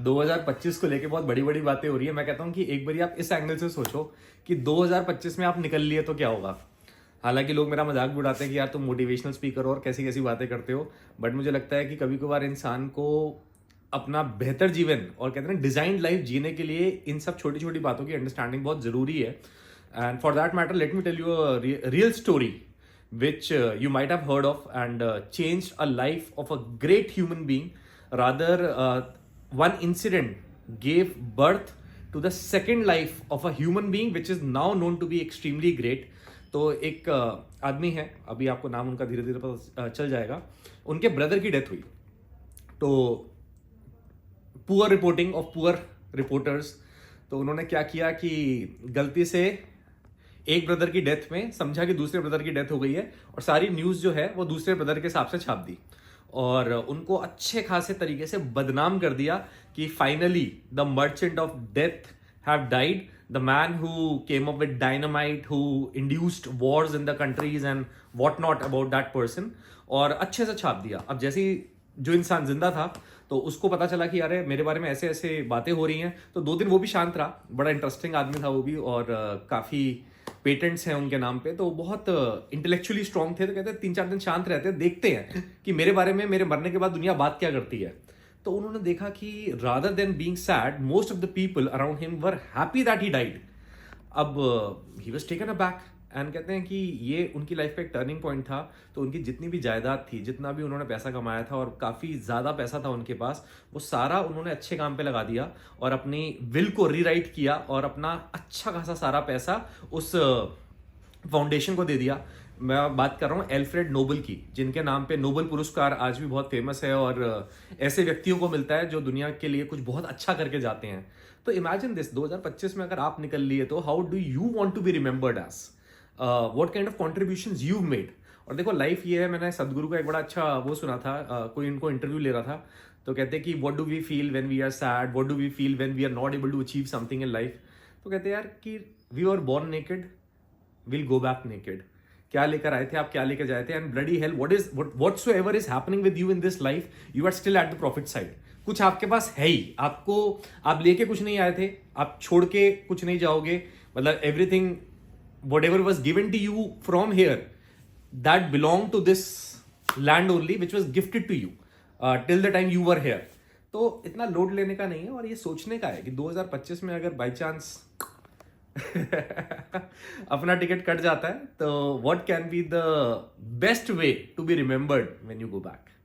2025 को लेके बहुत बड़ी बड़ी बातें हो रही है। मैं कहता हूँ कि एक बार आप इस एंगल से सोचो कि 2025 में आप निकल लिए तो क्या होगा। हालांकि लोग मेरा मजाक भी उड़ाते हैं कि यार तुम मोटिवेशनल स्पीकर हो और कैसी कैसी बातें करते हो, बट मुझे लगता है कि कभी कभार इंसान को अपना बेहतर जीवन और कहते हैं डिजाइंड लाइफ जीने के लिए इन सब छोटी छोटी बातों की अंडरस्टैंडिंग बहुत जरूरी है। And for that matter let me tell you a real story which you might have heard of and changed a life of a great human being. Rather, one incident gave birth to the second life of a human being, which is now known to be extremely great. तो एक आदमी है, अभी आपको नाम उनका धीरे धीरे पता चल जाएगा। उनके ब्रदर की डेथ हुई, तो poor reporting of poor reporters, तो उन्होंने क्या किया कि गलती से एक ब्रदर की डेथ में समझा कि दूसरे ब्रदर की डेथ हो गई है और सारी न्यूज जो है वो दूसरे ब्रदर के हिसाब से छाप दी और उनको अच्छे खासे तरीके से बदनाम कर दिया कि finally the merchant of death have died, the man who came up with dynamite, who induced Wars in the countries and what not about that person, और अच्छे से छाप दिया। अब जैसे ही जो इंसान जिंदा था तो उसको पता चला कि अरे मेरे बारे में ऐसे ऐसे बातें हो रही हैं, तो 2 दिन वो भी शांत रहा। बड़ा इंटरेस्टिंग आदमी था वो भी, और काफी पेटेंट्स हैं उनके नाम पे, तो बहुत इंटेलेक्चुअली स्ट्रांग थे। तो कहते हैं 3-4 दिन शांत रहते हैं, देखते हैं कि मेरे बारे में मेरे मरने के बाद दुनिया बात क्या करती है। तो उन्होंने देखा कि rather than being sad, most of the people around him were happy that he died. अब he was taken aback and कहते हैं कि ये उनकी लाइफ का एक टर्निंग पॉइंट था। तो उनकी जितनी भी जायदाद थी, जितना भी उन्होंने पैसा कमाया था, और काफ़ी ज़्यादा पैसा था उनके पास, वो सारा उन्होंने अच्छे काम पे लगा दिया और अपनी विल को रीराइट किया और अपना अच्छा खासा सारा पैसा उस फाउंडेशन को दे दिया। मैं बात कर रहा हूँ एल्फ्रेड नोबल की, जिनके नाम पे नोबल पुरस्कार आज भी बहुत फेमस है और ऐसे व्यक्तियों को मिलता है जो दुनिया के लिए कुछ बहुत अच्छा करके जाते हैं। तो इमेजिन दिस, 2025 में अगर आप निकल लिए तो how do you want to be remembered as, what kind of contributions you made. और देखो लाइफ ये है, मैंने सदगुरु का एक बड़ा अच्छा वो सुना था, कोई इनको इंटरव्यू ले रहा था, तो कहते हैं कि what do we feel when we are sad, what do we feel when we are not able to achieve something in life. तो कहते हैं यार कि we are born naked, will go back naked. क्या लेकर आए थे आप, क्या लेकर जाए थे, and bloody hell whatsoever is happening with you in this life, you are still at the profit side. कुछ आपके पास है ही, आपको आप लेके कुछ नहीं आए थे, आप छोड़ के कुछ नहीं जाओगे। मतलब everything whatever was given to you from here, that belonged to this land only, which was gifted to you till the time you were here. तो इतना लोड लेने का नहीं है, और ये सोचने का है कि 2025 में अगर बाई चांस अपना टिकट कट जाता है तो what can be the best way to be remembered when you go back.